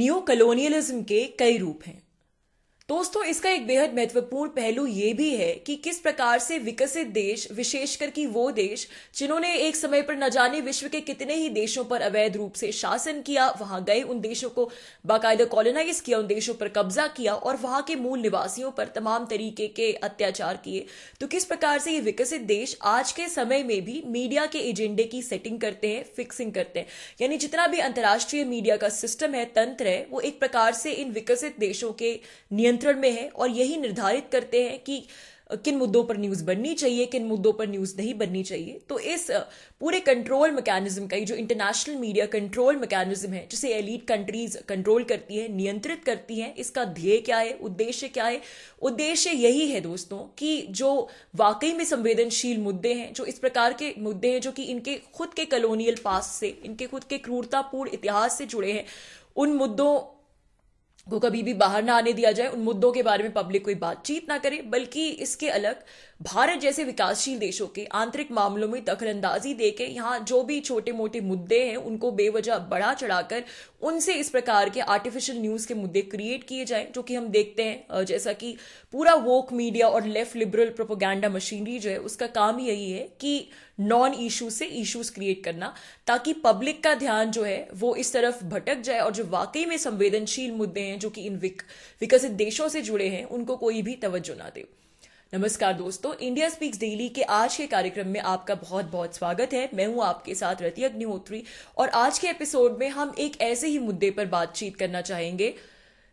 Neo colonialism के कई रूप हैं। दोस्तों, इसका एक बेहद महत्वपूर्ण पहलू यह भी है कि किस प्रकार से विकसित देश, विशेषकर कि वो देश जिन्होंने एक समय पर न जाने विश्व के कितने ही देशों पर अवैध रूप से शासन किया, वहां गए, उन देशों को बाकायदा कॉलोनाइज किया, उन देशों पर कब्जा किया और वहां के मूल निवासियों पर तमाम तरीके के अत्याचार किए, तो किस प्रकार से ये विकसित देश आज के समय में भी मीडिया के एजेंडे की सेटिंग करते हैं, फिक्सिंग करते हैं। यानी जितना भी अंतर्राष्ट्रीय मीडिया का सिस्टम है, तंत्र है, वो एक प्रकार से इन विकसित देशों के नियंत्रण में है और यही निर्धारित करते हैं कि किन मुद्दों पर न्यूज बननी चाहिए, किन मुद्दों पर न्यूज नहीं बननी चाहिए। तो इस पूरे कंट्रोल मैकेनिज्म का, जो इंटरनेशनल मीडिया कंट्रोल मैकेनिज्म है, जिसे एलीट कंट्रीज कंट्रोल करती है, नियंत्रित करती हैं, इसका ध्येय क्या है, उद्देश्य क्या है? उद्देश्य यही है दोस्तों कि जो वाकई में संवेदनशील मुद्दे हैं, जो इस प्रकार के मुद्दे हैं जो कि इनके खुद के कॉलोनियल पास्ट से, इनके खुद के क्रूरतापूर्ण इतिहास से जुड़े हैं, उन मुद्दों को कभी भी बाहर ना आने दिया जाए, उन मुद्दों के बारे में पब्लिक कोई बातचीत ना करे, बल्कि इसके अलग भारत जैसे विकासशील देशों के आंतरिक मामलों में दखलंदाजी देके यहाँ जो भी छोटे मोटे मुद्दे हैं उनको बेवजह बढ़ा चढ़ाकर उनसे इस प्रकार के आर्टिफिशियल न्यूज के मुद्दे क्रिएट किए जाएं, जो कि हम देखते हैं जैसा कि पूरा वोक मीडिया और लेफ्ट लिबरल प्रोपोगेंडा मशीनरी जो है उसका काम ही यही है कि नॉन इशू से इश्यूज क्रिएट करना, ताकि पब्लिक का ध्यान जो है वो इस तरफ भटक जाए और जो वाकई में संवेदनशील मुद्दे हैं जो कि इन विकसित देशों से जुड़े हैं उनको कोई भी तवज्जो ना दे। नमस्कार दोस्तों, इंडिया स्पीक्स डेली के आज के कार्यक्रम में आपका बहुत बहुत स्वागत है। मैं हूं आपके साथ रति अग्निहोत्री और आज के एपिसोड में हम एक ऐसे ही मुद्दे पर बातचीत करना चाहेंगे।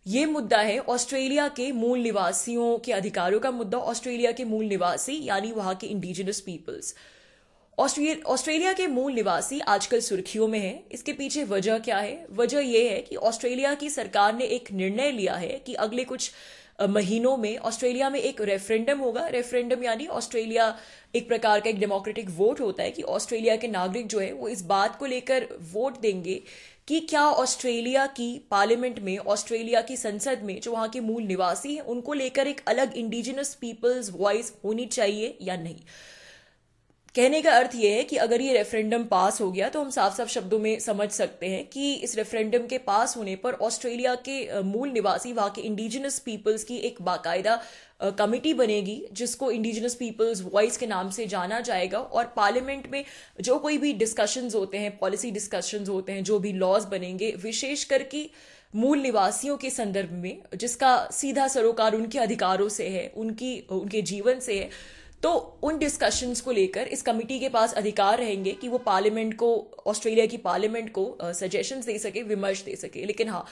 ये मुद्दा है ऑस्ट्रेलिया के मूल निवासियों के अधिकारों का मुद्दा। ऑस्ट्रेलिया के मूल निवासी यानी वहां के इंडिजिनस पीपल्स, ऑस्ट्रेलिया के मूल निवासी आजकल सुर्खियों में हैं। इसके पीछे वजह क्या है? वजह यह है कि ऑस्ट्रेलिया की सरकार ने एक निर्णय लिया है कि अगले कुछ महीनों में ऑस्ट्रेलिया में एक रेफरेंडम होगा। रेफरेंडम यानी ऑस्ट्रेलिया एक प्रकार का एक डेमोक्रेटिक वोट होता है कि ऑस्ट्रेलिया के नागरिक जो है वो इस बात को लेकर वोट देंगे कि क्या ऑस्ट्रेलिया की पार्लियामेंट में, ऑस्ट्रेलिया की संसद में जो वहां के मूल निवासी हैं उनको लेकर एक अलग इंडिजिनस पीपल्स वॉइस होनी चाहिए या नहीं। कहने का अर्थ यह है कि अगर ये रेफरेंडम पास हो गया तो हम साफ साफ शब्दों में समझ सकते हैं कि इस रेफरेंडम के पास होने पर ऑस्ट्रेलिया के मूल निवासी, वहां के इंडिजिनस पीपल्स की एक बाकायदा कमिटी बनेगी जिसको इंडिजिनस पीपल्स वॉइस के नाम से जाना जाएगा और पार्लियामेंट में जो कोई भी डिस्कशंस होते हैं, पॉलिसी डिस्कशंस होते हैं, जो भी लॉज बनेंगे विशेष करके मूल निवासियों के संदर्भ में, जिसका सीधा सरोकार उनके अधिकारों से है, उनके जीवन से है, तो उन डिस्कशंस को लेकर इस कमिटी के पास अधिकार रहेंगे कि वो पार्लियामेंट को, ऑस्ट्रेलिया की पार्लियामेंट को सजेशंस दे सके, विमर्श दे सके। लेकिन हाँ,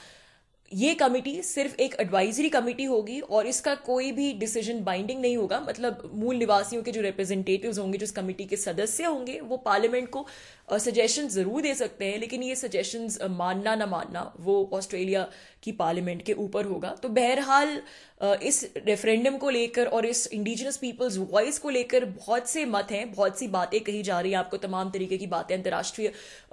ये कमिटी सिर्फ एक एडवाइजरी कमिटी होगी और इसका कोई भी डिसीजन बाइंडिंग नहीं होगा। मतलब मूल निवासियों के जो रिप्रेजेंटेटिव्स होंगे, जो इस कमिटी के सदस्य होंगे, वो पार्लियामेंट को सजेशन जरूर दे सकते हैं, लेकिन ये सजेशंस मानना ना मानना वो ऑस्ट्रेलिया की पार्लियामेंट के ऊपर होगा। तो बहरहाल इस रेफरेंडम को लेकर और इस इंडिजिनस पीपल्स वॉइस को लेकर बहुत से मत हैं, बहुत सी बातें कही जा रही हैं। आपको तमाम तरीके की बातें अंतर्राष्ट्रीय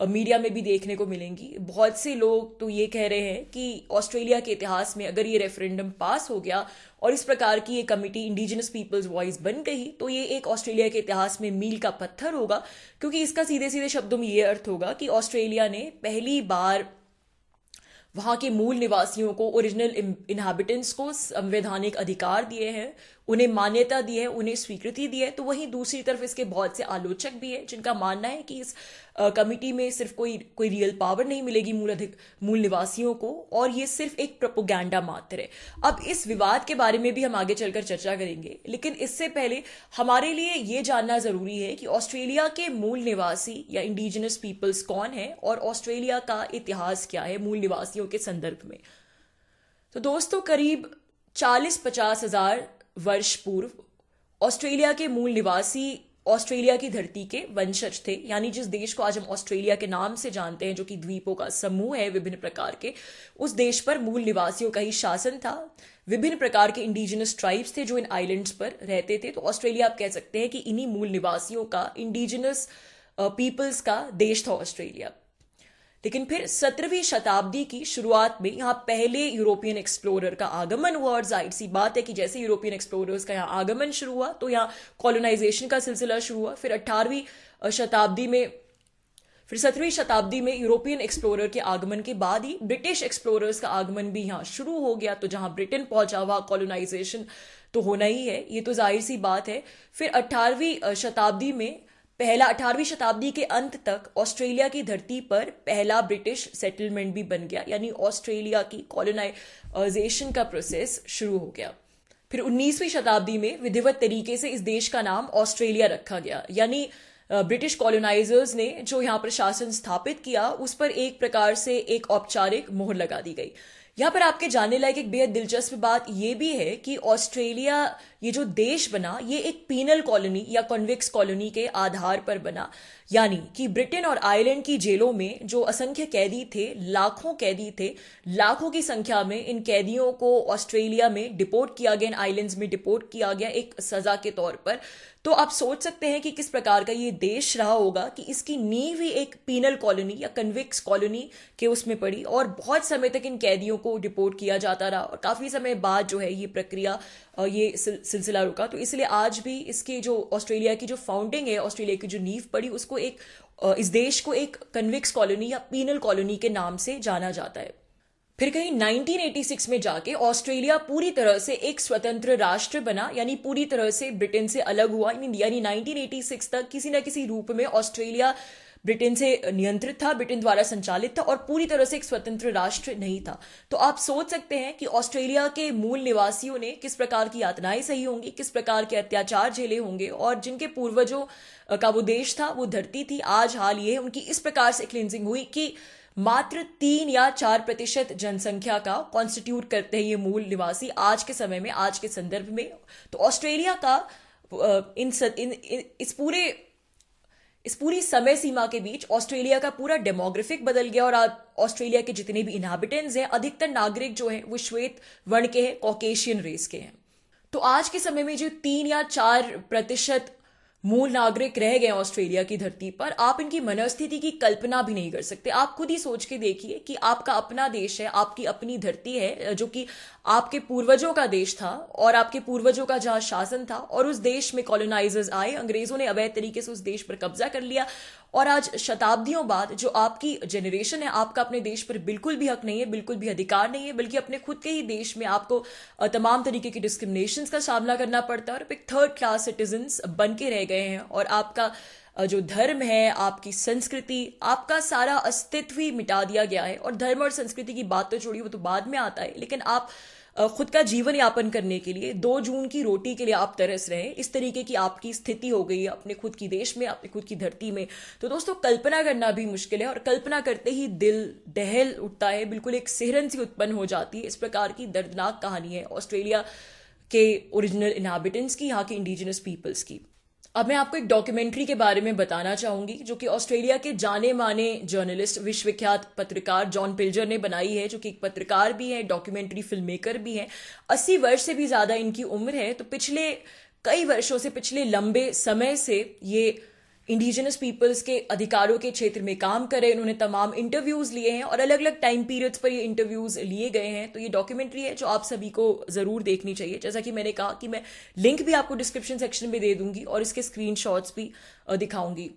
मीडिया में भी देखने को मिलेंगी। बहुत से लोग तो ये कह रहे हैं कि ऑस्ट्रेलिया के इतिहास में अगर ये रेफरेंडम पास हो गया और इस प्रकार की ये कमिटी इंडिजिनस पीपल्स वॉइस बन गई तो ये एक ऑस्ट्रेलिया के इतिहास में मील का पत्थर होगा, क्योंकि इसका सीधे सीधे शब्दों में ये अर्थ होगा कि ऑस्ट्रेलिया ने पहली बार वहां के मूल निवासियों को, ओरिजिनल इनहैबिटेंट्स को संवैधानिक अधिकार दिए हैं, उन्हें मान्यता दी है, उन्हें स्वीकृति दी है। तो वहीं दूसरी तरफ इसके बहुत से आलोचक भी हैं जिनका मानना है कि इस कमिटी में सिर्फ कोई रियल पावर नहीं मिलेगी मूल निवासियों को और ये सिर्फ एक प्रोपोगेंडा मात्र है। अब इस विवाद के बारे में भी हम आगे चलकर चर्चा करेंगे, लेकिन इससे पहले हमारे लिए ये जानना जरूरी है कि ऑस्ट्रेलिया के मूल निवासी या इंडिजिनस पीपल्स कौन है और ऑस्ट्रेलिया का इतिहास क्या है मूल निवासियों के संदर्भ में। तो दोस्तों, करीब 40-50 हजार वर्ष पूर्व ऑस्ट्रेलिया के मूल निवासी ऑस्ट्रेलिया की धरती के वंशज थे। यानी जिस देश को आज हम ऑस्ट्रेलिया के नाम से जानते हैं, जो कि द्वीपों का समूह है विभिन्न प्रकार के, उस देश पर मूल निवासियों का ही शासन था। विभिन्न प्रकार के इंडिजिनस ट्राइब्स थे जो इन आइलैंड्स पर रहते थे। तो ऑस्ट्रेलिया आप कह सकते हैं कि इन्हीं मूल निवासियों का, इंडिजिनस पीपल्स का देश था ऑस्ट्रेलिया। लेकिन फिर 17वीं शताब्दी की शुरुआत में यहाँ पहले यूरोपियन एक्सप्लोरर का आगमन हुआ और जाहिर सी बात है कि जैसे यूरोपियन एक्सप्लोरर्स का यहाँ आगमन शुरू हुआ तो यहाँ कॉलोनाइजेशन का सिलसिला शुरू हुआ। फिर 18वीं शताब्दी में फिर 17वीं शताब्दी में यूरोपियन एक्सप्लोरर के आगमन के बाद ही ब्रिटिश एक्सप्लोरर्स का आगमन भी यहाँ शुरू हो गया। तो जहां ब्रिटेन पहुंचा वहां कॉलोनाइजेशन तो होना ही है, ये तो जाहिर सी बात है। फिर 18वीं शताब्दी में 18वीं शताब्दी के अंत तक ऑस्ट्रेलिया की धरती पर पहला ब्रिटिश सेटलमेंट भी बन गया, यानी ऑस्ट्रेलिया की कॉलोनाइजेशन का प्रोसेस शुरू हो गया। फिर 19वीं शताब्दी में विधिवत तरीके से इस देश का नाम ऑस्ट्रेलिया रखा गया, यानी ब्रिटिश कॉलोनाइजर्स ने जो यहाँ पर शासन स्थापित किया उस पर एक प्रकार से एक औपचारिक मोहर लगा दी गई। यहाँ पर आपके जानने लायक एक बेहद दिलचस्प बात यह भी है कि ऑस्ट्रेलिया ये जो देश बना ये एक पीनल कॉलोनी या कॉन्विक्स कॉलोनी के आधार पर बना, यानी कि ब्रिटेन और आयरलैंड की जेलों में जो असंख्य कैदी थे, लाखों कैदी थे, लाखों की संख्या में इन कैदियों को ऑस्ट्रेलिया में डिपोर्ट किया गया, इन आइलैंड्स में डिपोर्ट किया गया एक सजा के तौर पर। तो आप सोच सकते हैं कि किस प्रकार का ये देश रहा होगा कि इसकी नींव ही एक पीनल कॉलोनी या कन्विक्स कॉलोनी के उसमें पड़ी और बहुत समय तक इन कैदियों को डिपोर्ट किया जाता रहा और काफी समय बाद जो है ये प्रक्रिया ये सिलसिला रुका। तो इसलिए आज भी इसके जो ऑस्ट्रेलिया की जो फाउंडिंग है, ऑस्ट्रेलिया की जो नींव पड़ी, उसको एक इस देश को एक कन्विक्स कॉलोनी या पीनल कॉलोनी के नाम से जाना जाता है। फिर कहीं 1986 में जाके ऑस्ट्रेलिया पूरी तरह से एक स्वतंत्र राष्ट्र बना, यानी पूरी तरह से ब्रिटेन से अलग हुआ। यानी 1986 तक किसी न किसी रूप में ऑस्ट्रेलिया ब्रिटेन से नियंत्रित था, ब्रिटेन द्वारा संचालित था और पूरी तरह से एक स्वतंत्र राष्ट्र नहीं था। तो आप सोच सकते हैं कि ऑस्ट्रेलिया के मूल निवासियों ने किस प्रकार की यातनाएं सही होंगी, किस प्रकार के अत्याचार झेले होंगे, और जिनके पूर्वजों का वो देश था, वो धरती थी, आज हाल ये है उनकी इस प्रकार से क्लिनजिंग हुई कि मात्र 3 या 4% जनसंख्या का कॉन्स्टिट्यूट करते हैं ये मूल निवासी आज के समय में, आज के संदर्भ में। तो ऑस्ट्रेलिया का इस पूरी समय सीमा के बीच ऑस्ट्रेलिया का पूरा डेमोग्राफिक बदल गया और आज ऑस्ट्रेलिया के जितने भी इनहैबिटेंट्स हैं, अधिकतर नागरिक जो हैं वो श्वेत वर्ण के हैं, कॉकेशियन रेस के हैं। तो आज के समय में जो 3 या 4% मूल नागरिक रह गए ऑस्ट्रेलिया की धरती पर, आप इनकी मनस्थिति की कल्पना भी नहीं कर सकते। आप खुद ही सोच के देखिए कि आपका अपना देश है, आपकी अपनी धरती है, जो कि आपके पूर्वजों का देश था और आपके पूर्वजों का जहां शासन था, और उस देश में कॉलोनाइजर्स आए, अंग्रेजों ने अवैध तरीके से उस देश पर कब्जा कर लिया और आज शताब्दियों बाद जो आपकी जनरेशन है, आपका अपने देश पर बिल्कुल भी हक नहीं है, बिल्कुल भी अधिकार नहीं है, बल्कि अपने खुद के ही देश में आपको तमाम तरीके की डिस्क्रिमिनेशन का सामना करना पड़ता है और एक थर्ड क्लास सिटीजन्स बन के रह गए हैं। और आपका जो धर्म है, आपकी संस्कृति, आपका सारा अस्तित्व ही मिटा दिया गया है। और धर्म और संस्कृति की बात तो छोड़िए, वो तो बाद में आता है, लेकिन आप खुद का जीवन यापन करने के लिए 2 जून की रोटी के लिए आप तरस रहे हैं, इस तरीके की आपकी स्थिति हो गई है अपने खुद की देश में, अपनी खुद की धरती में। तो दोस्तों, कल्पना करना भी मुश्किल है और कल्पना करते ही दिल दहल उठता है, बिल्कुल एक सिहरन सी उत्पन्न हो जाती है। इस प्रकार की दर्दनाक कहानी है ऑस्ट्रेलिया के ओरिजिनल इनहैबिटेंट्स की, यहाँ के इंडिजिनस पीपल्स की। अब मैं आपको एक डॉक्यूमेंट्री के बारे में बताना चाहूंगी जो कि ऑस्ट्रेलिया के जाने माने जर्नलिस्ट, विश्वविख्यात पत्रकार जॉन पिल्जर ने बनाई है, जो कि एक पत्रकार भी है, डॉक्यूमेंट्री फिल्म मेकर भी है। 80 वर्ष से भी ज्यादा इनकी उम्र है। तो पिछले कई वर्षों से, पिछले लंबे समय से ये इंडिजिनस पीपल्स के अधिकारों के क्षेत्र में काम करे। इन्होंने तमाम इंटरव्यूज लिए हैं और अलग अलग टाइम पीरियड्स पर ये इंटरव्यूज लिए गए हैं। तो ये डॉक्यूमेंट्री है जो आप सभी को जरूर देखनी चाहिए। जैसा कि मैंने कहा कि मैं लिंक भी आपको डिस्क्रिप्शन सेक्शन में दे दूंगी और इसके स्क्रीनशॉट्स भी दिखाऊंगी।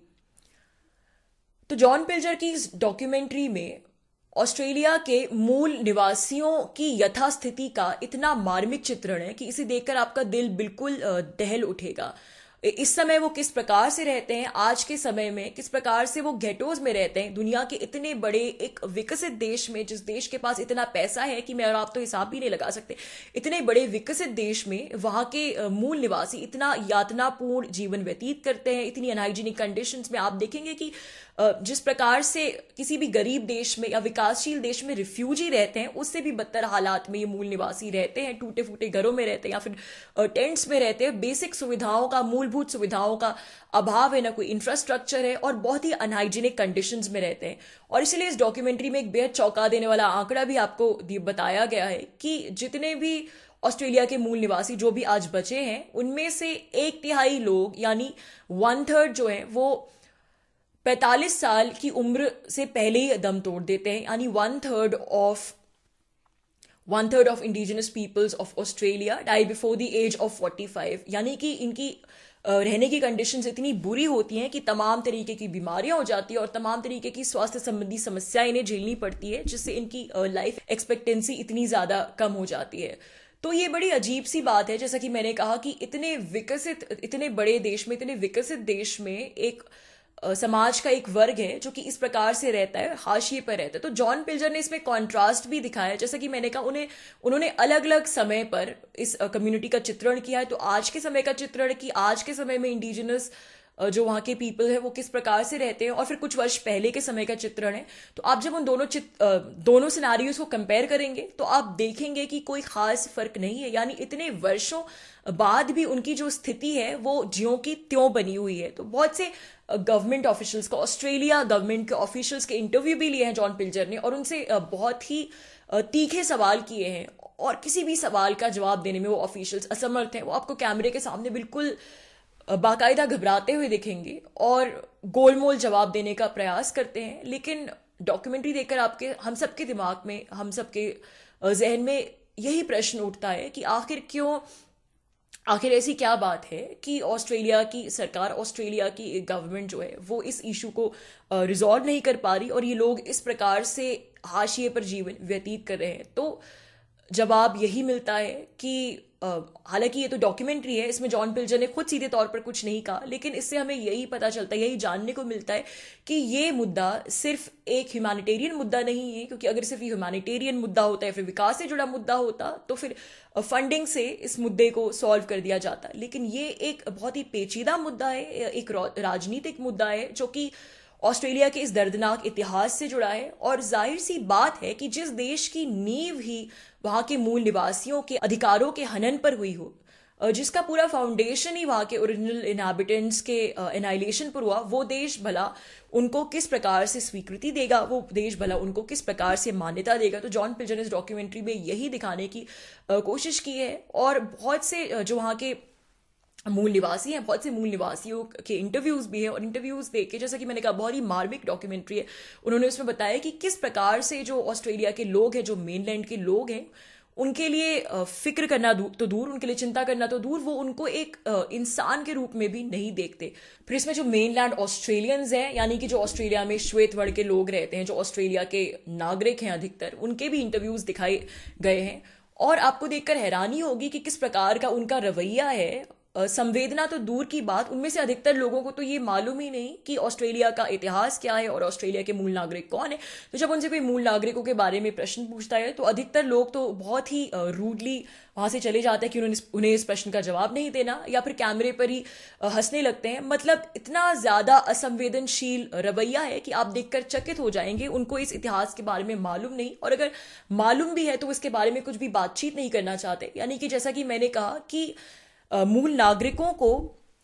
तो जॉन पिल्जर की इस डॉक्यूमेंट्री में ऑस्ट्रेलिया के मूल निवासियों की यथास्थिति का इतना मार्मिक चित्रण है कि इसे देखकर आपका दिल बिल्कुल दहल उठेगा। इस समय वो किस प्रकार से रहते हैं, आज के समय में किस प्रकार से वो गेटोज में रहते हैं, दुनिया के इतने बड़े एक विकसित देश में, जिस देश के पास इतना पैसा है कि मैं और आप तो हिसाब भी नहीं लगा सकते, इतने बड़े विकसित देश में वहां के मूल निवासी इतना यातनापूर्ण जीवन व्यतीत करते हैं, इतनी अनहाइजीनिक कंडीशंस में। आप देखेंगे कि जिस प्रकार से किसी भी गरीब देश में या विकासशील देश में रिफ्यूजी रहते हैं, उससे भी बदतर हालात में ये मूल निवासी रहते हैं। टूटे फूटे घरों में रहते हैं या फिर टेंट्स में रहते हैं। बेसिक सुविधाओं का, मूलभूत सुविधाओं का अभाव है, ना कोई इंफ्रास्ट्रक्चर है और बहुत ही अनहाइजीनिक कंडीशंस में रहते हैं। और इसलिए इस डॉक्यूमेंट्री में एक बेहद चौंका देने वाला आंकड़ा भी आपको बताया गया है कि जितने भी ऑस्ट्रेलिया के मूल निवासी जो भी आज बचे हैं, उनमें से 1/3 लोग यानी 1/3 जो है वो 45 साल की उम्र से पहले ही दम तोड़ देते हैं। यानी 1/3 of indigenous peoples of Australia die before the age of 45। यानी कि इनकी रहने की कंडीशंस इतनी बुरी होती हैं कि तमाम तरीके की बीमारियां हो जाती है और तमाम तरीके की स्वास्थ्य संबंधी समस्याएं इन्हें झेलनी पड़ती है, जिससे इनकी लाइफ एक्सपेक्टेंसी इतनी ज़्यादा कम हो जाती है। तो ये बड़ी अजीब सी बात है, जैसा कि मैंने कहा कि इतने बड़े देश में, इतने विकसित देश में एक समाज का एक वर्ग है जो कि इस प्रकार से रहता है, हाशिए पर रहता है। तो जॉन पिल्जर ने इसमें कॉन्ट्रास्ट भी दिखाया, जैसा कि मैंने कहा उन्होंने अलग अलग समय पर इस कम्युनिटी का चित्रण किया है। तो आज के समय का चित्रण कि आज के समय में इंडिजिनस जो वहाँ के पीपल है वो किस प्रकार से रहते हैं, और फिर कुछ वर्ष पहले के समय का चित्रण है। तो आप जब उन दोनों सिनारियोस को कंपेयर करेंगे तो आप देखेंगे कि कोई खास फर्क नहीं है, यानी इतने वर्षों बाद भी उनकी जो स्थिति है वो ज्यों की त्यों बनी हुई है। तो बहुत से गवर्नमेंट ऑफिशियल्स का, ऑस्ट्रेलिया गवर्नमेंट के ऑफिशियल्स के इंटरव्यू भी लिए हैं जॉन पिल्जर ने, और उनसे बहुत ही तीखे सवाल किए हैं, और किसी भी सवाल का जवाब देने में वो ऑफिशियल्स असमर्थ हैं। वो आपको कैमरे के सामने बिल्कुल बाकायदा घबराते हुए दिखेंगे और गोलमोल जवाब देने का प्रयास करते हैं। लेकिन डॉक्यूमेंट्री देखकर हम सबके दिमाग में, हम सबके जहन में यही प्रश्न उठता है कि आखिर ऐसी क्या बात है कि ऑस्ट्रेलिया की सरकार, ऑस्ट्रेलिया की गवर्नमेंट जो है वो इस इशू को रिजॉल्व नहीं कर पा रही, और ये लोग इस प्रकार से हाशिए पर जीवन व्यतीत कर रहे हैं। तो जवाब यही मिलता है कि हालांकि ये तो डॉक्यूमेंट्री है, इसमें जॉन पिल्जर ने खुद सीधे तौर पर कुछ नहीं कहा, लेकिन इससे हमें यही पता चलता है, यही जानने को मिलता है कि ये मुद्दा सिर्फ एक ह्यूमैनिटेरियन मुद्दा नहीं है। क्योंकि अगर सिर्फ ये ह्यूमैनिटेरियन मुद्दा होता है, फिर विकास से जुड़ा मुद्दा होता, तो फिर फंडिंग से इस मुद्दे को सॉल्व कर दिया जाता। लेकिन ये एक बहुत ही पेचीदा मुद्दा है, एक राजनीतिक मुद्दा है जो कि ऑस्ट्रेलिया के इस दर्दनाक इतिहास से जुड़ा है। और जाहिर सी बात है कि जिस देश की नींव ही वहां के मूल निवासियों के अधिकारों के हनन पर हुई हो, जिसका पूरा फाउंडेशन ही वहां के ओरिजिनल इनहैबिटेंट्स के एनाइलेशन पर हुआ, वो देश भला उनको किस प्रकार से स्वीकृति देगा, वो देश भला उनको किस प्रकार से मान्यता देगा। तो जॉन पिल्जर ने इस डॉक्यूमेंट्री में यही दिखाने की कोशिश की है। और बहुत से जो वहां के मूल निवासी हैं, बहुत से मूल निवासियों के इंटरव्यूज भी हैं, और इंटरव्यूज देख के, जैसा कि मैंने कहा, बहुत ही मार्मिक डॉक्यूमेंट्री है। उन्होंने उसमें बताया कि किस प्रकार से जो ऑस्ट्रेलिया के लोग हैं, जो मेनलैंड के लोग हैं, उनके लिए फिक्र करना तो दूर, उनके लिए चिंता करना तो दूर, वो उनको एक इंसान के रूप में भी नहीं देखते। फिर इसमें जो मेनलैंड ऑस्ट्रेलियंस हैं, यानी कि जो ऑस्ट्रेलिया में श्वेत वर्ग के लोग रहते हैं, जो ऑस्ट्रेलिया के नागरिक हैं अधिकतर, उनके भी इंटरव्यूज दिखाए गए हैं। और आपको देखकर हैरानी होगी कि किस प्रकार का उनका रवैया है। संवेदना तो दूर की बात, उनमें से अधिकतर लोगों को तो ये मालूम ही नहीं कि ऑस्ट्रेलिया का इतिहास क्या है और ऑस्ट्रेलिया के मूल नागरिक कौन है। तो जब उनसे कोई मूल नागरिकों के बारे में प्रश्न पूछता है तो अधिकतर लोग तो बहुत ही रूडली वहां से चले जाते हैं कि उन्हें इस प्रश्न का जवाब नहीं देना, या फिर कैमरे पर ही हंसने लगते हैं। मतलब इतना ज्यादा असंवेदनशील रवैया है कि आप देखकर चकित हो जाएंगे। उनको इस इतिहास के बारे में मालूम नहीं, और अगर मालूम भी है तो इसके बारे में कुछ भी बातचीत नहीं करना चाहते। यानी कि जैसा कि मैंने कहा कि मूल नागरिकों को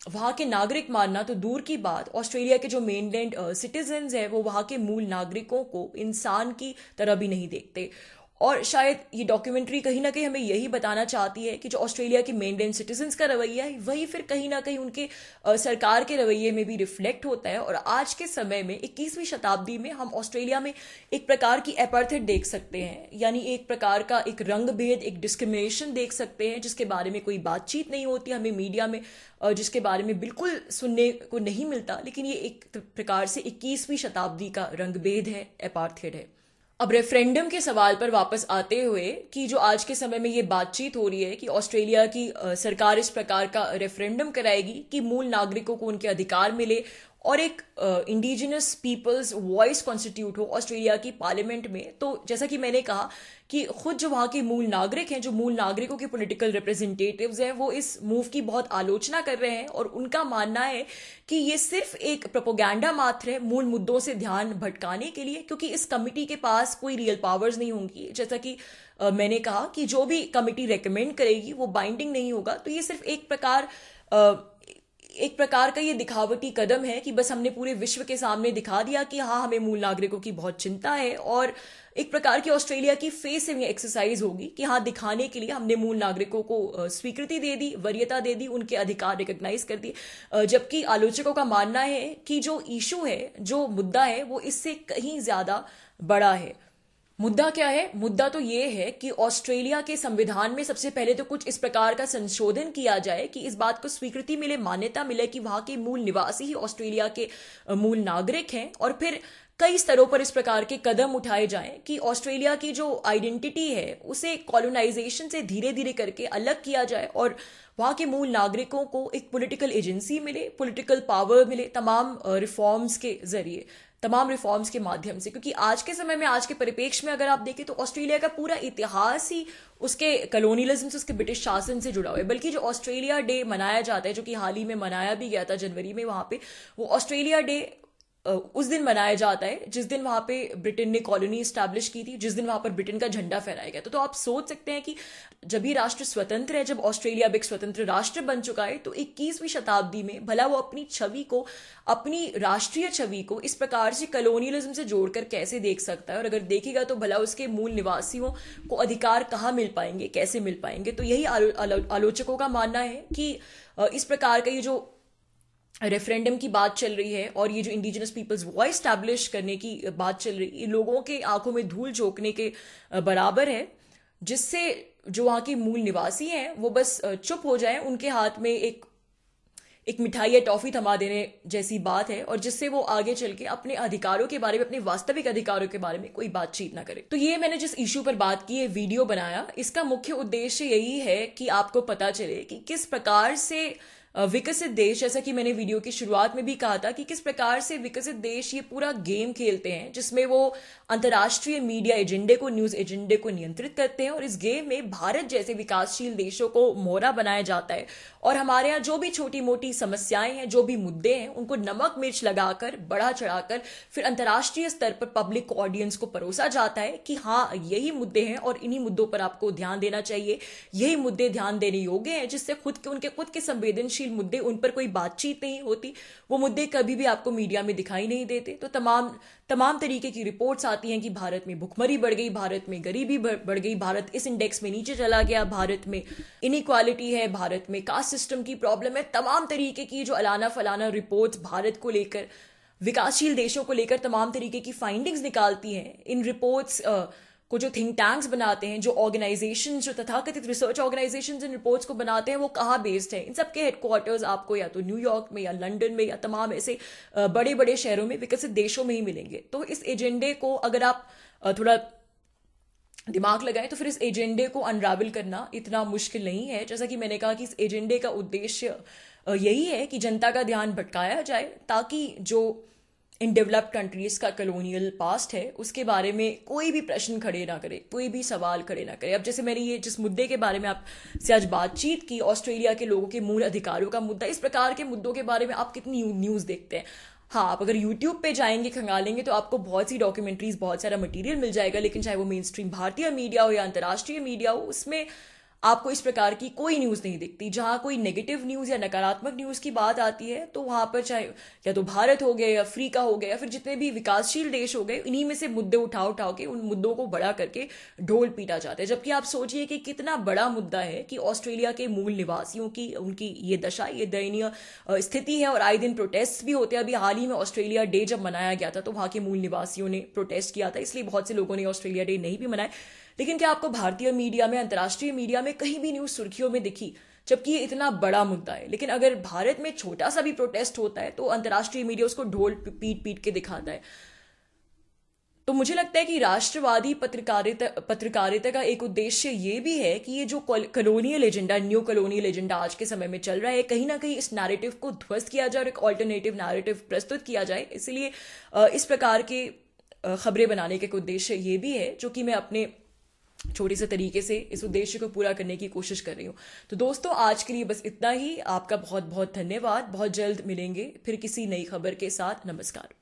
वहां के नागरिक मानना तो दूर की बात, ऑस्ट्रेलिया के जो मेनलैंड सिटीजन्स हैं वो वहां के मूल नागरिकों को इंसान की तरह भी नहीं देखते। और शायद ये डॉक्यूमेंट्री कहीं ना कहीं हमें यही बताना चाहती है कि जो ऑस्ट्रेलिया के मेनलैंड सिटीजन्स का रवैया है, वही फिर कहीं ना कहीं उनके सरकार के रवैये में भी रिफ्लेक्ट होता है। और आज के समय में 21वीं शताब्दी में हम ऑस्ट्रेलिया में एक प्रकार की एपार्थेड देख सकते हैं, यानी एक प्रकार का एक रंग भेद, एक डिस्क्रिमिनेशन देख सकते हैं, जिसके बारे में कोई बातचीत नहीं होती हमें मीडिया में, जिसके बारे में बिल्कुल सुनने को नहीं मिलता। लेकिन ये एक प्रकार से 21वीं शताब्दी का रंगभेद है, एपार्थेड है। अब रेफरेंडम के सवाल पर वापस आते हुए कि जो आज के समय में ये बातचीत हो रही है कि ऑस्ट्रेलिया की सरकार इस प्रकार का रेफरेंडम कराएगी कि मूल नागरिकों को उनके अधिकार मिले और एक इंडिजिनस पीपल्स वॉइस कॉन्स्टिट्यूट हो ऑस्ट्रेलिया की पार्लियामेंट में। तो जैसा कि मैंने कहा कि खुद जो वहां के मूल नागरिक हैं, जो मूल नागरिकों के पॉलिटिकल रिप्रेजेंटेटिव्स हैं, वो इस मूव की बहुत आलोचना कर रहे हैं, और उनका मानना है कि ये सिर्फ एक प्रोपोगेंडा मात्र है मूल मुद्दों से ध्यान भटकाने के लिए, क्योंकि इस कमिटी के पास कोई रियल पावर्स नहीं होंगी। जैसा कि मैंने कहा कि जो भी कमिटी रेकमेंड करेगी वो बाइंडिंग नहीं होगा। तो ये सिर्फ एक प्रकार का ये दिखावटी कदम है कि बस हमने पूरे विश्व के सामने दिखा दिया कि हाँ, हमें मूल नागरिकों की बहुत चिंता है, और एक प्रकार की ऑस्ट्रेलिया की फेसिंग एक्सरसाइज होगी कि हाँ, दिखाने के लिए हमने मूल नागरिकों को स्वीकृति दे दी, वरीयता दे दी, उनके अधिकार रिकॉग्नाइज कर दिए। जबकि आलोचकों का मानना है कि जो इशू है, जो मुद्दा है, वो इससे कहीं ज्यादा बड़ा है। मुद्दा क्या है? मुद्दा तो ये है कि ऑस्ट्रेलिया के संविधान में सबसे पहले तो कुछ इस प्रकार का संशोधन किया जाए कि इस बात को स्वीकृति मिले, मान्यता मिले कि वहां के मूल निवासी ही ऑस्ट्रेलिया के मूल नागरिक हैं, और फिर कई स्तरों पर इस प्रकार के कदम उठाए जाएं कि ऑस्ट्रेलिया की जो आइडेंटिटी है उसे कॉलोनाइजेशन से धीरे धीरे करके अलग किया जाए और वहां के मूल नागरिकों को एक पॉलिटिकल एजेंसी मिले, पॉलिटिकल पावर मिले तमाम रिफॉर्म्स के जरिए, तमाम रिफॉर्म्स के माध्यम से। क्योंकि आज के समय में, आज के परिप्रेक्ष्य में अगर आप देखें तो ऑस्ट्रेलिया का पूरा इतिहास ही उसके कॉलोनियलिज्म से, उसके ब्रिटिश शासन से जुड़ा हुआ है। बल्कि जो ऑस्ट्रेलिया डे मनाया जाता है, जो कि हाल ही में मनाया भी गया था जनवरी में, वहां पे वो ऑस्ट्रेलिया डे उस दिन मनाया जाता है जिस दिन वहां पे ब्रिटेन ने कॉलोनी स्टैब्लिश की थी, जिस दिन वहां पर ब्रिटेन का झंडा फहराया गया। तो आप सोच सकते हैं कि जब ये राष्ट्र स्वतंत्र है, जब ऑस्ट्रेलिया अब एक स्वतंत्र राष्ट्र बन चुका है, तो 21वीं शताब्दी में भला वो अपनी छवि को, अपनी राष्ट्रीय छवि को इस प्रकार से कॉलोनियलिज्म से जोड़कर कैसे देख सकता है? और अगर देखेगा तो भला उसके मूल निवासियों को अधिकार कहाँ मिल पाएंगे, कैसे मिल पाएंगे? तो यही आलोचकों का मानना है कि इस प्रकार का ये जो रेफरेंडम की बात चल रही है और ये जो इंडिजिनस पीपल्स वॉइस स्टैब्लिश करने की बात चल रही है, ये लोगों के आंखों में धूल झोंकने के बराबर है, जिससे जो वहां के मूल निवासी हैं वो बस चुप हो जाएं, उनके हाथ में एक मिठाई या टॉफी थमा देने जैसी बात है, और जिससे वो आगे चल के अपने अधिकारों के बारे में, अपने वास्तविक अधिकारों के बारे में कोई बातचीत ना करे। तो ये मैंने जिस इश्यू पर बात की है, वीडियो बनाया, इसका मुख्य उद्देश्य यही है कि आपको पता चले कि किस प्रकार से विकसित देश, जैसा कि मैंने वीडियो की शुरुआत में भी कहा था, कि किस प्रकार से विकसित देश ये पूरा गेम खेलते हैं जिसमें वो अंतर्राष्ट्रीय मीडिया एजेंडे को, न्यूज एजेंडे को नियंत्रित करते हैं, और इस गेम में भारत जैसे विकासशील देशों को मोहरा बनाया जाता है, और हमारे यहाँ जो भी छोटी मोटी समस्याएं हैं, जो भी मुद्दे हैं, उनको नमक मिर्च लगाकर, बढ़ा चढ़ाकर फिर अंतर्राष्ट्रीय स्तर पर पब्लिक ऑडियंस को परोसा जाता है कि हाँ, यही मुद्दे हैं और इन्हीं मुद्दों पर आपको ध्यान देना चाहिए, यही मुद्दे ध्यान देने योग्य हैं, जिससे उनके खुद के संवेदनशील मुद्दे, उन पर कोई बातचीत नहीं होती, वो मुद्दे कभी भी आपको मीडिया में दिखाई नहीं देते। तो तमाम तरीके की रिपोर्ट्स आती हैं कि भारत में भुखमरी बढ़ गई, भारत में गरीबी बढ़ गई, भारत इस इंडेक्स में नीचे चला गया, भारत में इनइक्वालिटी है, भारत में कास्ट सिस्टम की प्रॉब्लम है। तमाम तरीके की जो अलाना फलाना रिपोर्ट्स भारत को लेकर, विकासशील देशों को लेकर तमाम तरीके की फाइंडिंग्स निकालती हैं। इन रिपोर्ट्स को जो थिंक टैंक्स बनाते हैं, जो ऑर्गेनाइजेशन, जो तथाकथित रिसर्च ऑर्गेनाइजेशन इन रिपोर्ट्स को बनाते हैं, वो कहाँ बेस्ड है? इन सबके हेडक्वार्टर्स आपको या तो न्यूयॉर्क में या लंदन में या तमाम ऐसे बड़े बड़े शहरों में, विकसित देशों में ही मिलेंगे। तो इस एजेंडे को अगर आप थोड़ा दिमाग लगाएं तो फिर इस एजेंडे को अनरावल करना इतना मुश्किल नहीं है। जैसा कि मैंने कहा कि इस एजेंडे का उद्देश्य यही है कि जनता का ध्यान भटकाया जाए, ताकि जो इन डेवलप्ड कंट्रीज का कॉलोनियल पास्ट है उसके बारे में कोई भी प्रश्न खड़े ना करे, कोई भी सवाल खड़े ना करे। अब जैसे मैंने ये जिस मुद्दे के बारे में आपसे आज बातचीत की, ऑस्ट्रेलिया के लोगों के मूल अधिकारों का मुद्दा, इस प्रकार के मुद्दों के बारे में आप कितनी न्यूज़ देखते हैं? हाँ, आप अगर यूट्यूब पे जाएंगे, खंगालेंगे, तो आपको बहुत सी डॉक्यूमेंट्रीज, बहुत सारा मटेरियल मिल जाएगा, लेकिन चाहे वो मेन स्ट्रीम भारतीय मीडिया हो या अंतर्राष्ट्रीय मीडिया हो, उसमें आपको इस प्रकार की कोई न्यूज़ नहीं दिखती। जहां कोई नेगेटिव न्यूज़ या नकारात्मक न्यूज़ की बात आती है तो वहां पर चाहे या तो भारत हो गया या अफ्रीका हो गया या फिर जितने भी विकासशील देश हो गए, इन्हीं में से मुद्दे उठा के उन मुद्दों को बड़ा करके ढोल पीटा जाता है। जबकि आप सोचिए कि कितना बड़ा मुद्दा है कि ऑस्ट्रेलिया के मूल निवासियों की, उनकी ये दशा, ये दयनीय स्थिति है, और आए दिन प्रोटेस्ट भी होते हैं। अभी हाल ही में ऑस्ट्रेलिया डे जब मनाया गया था तो वहां के मूल निवासियों ने प्रोटेस्ट किया था, इसलिए बहुत से लोगों ने ऑस्ट्रेलिया डे नहीं भी मनाए। लेकिन क्या आपको भारतीय मीडिया में, अंतर्राष्ट्रीय मीडिया में कहीं भी न्यूज़ सुर्खियों में दिखी? जबकि ये इतना बड़ा मुद्दा है। लेकिन अगर भारत में छोटा सा भी प्रोटेस्ट होता है तो अंतर्राष्ट्रीय मीडिया उसको ढोल पीट के दिखाता है। तो मुझे लगता है कि राष्ट्रवादी पत्रकारिता का एक उद्देश्य ये भी है कि ये जो colonial agenda, new colonial agenda आज के समय में चल रहा है, कहीं ना कहीं इस नैरेटिव को ध्वस्त किया जाए और एक ऑल्टरनेटिव नैरेटिव प्रस्तुत किया जाए। इसलिए इस प्रकार के खबरें बनाने का एक उद्देश्य ये भी है, जो कि मैं अपने छोटे से तरीके से इस उद्देश्य को पूरा करने की कोशिश कर रही हूँ। तो दोस्तों, आज के लिए बस इतना ही। आपका बहुत बहुत धन्यवाद। बहुत जल्द मिलेंगे फिर किसी नई खबर के साथ। नमस्कार।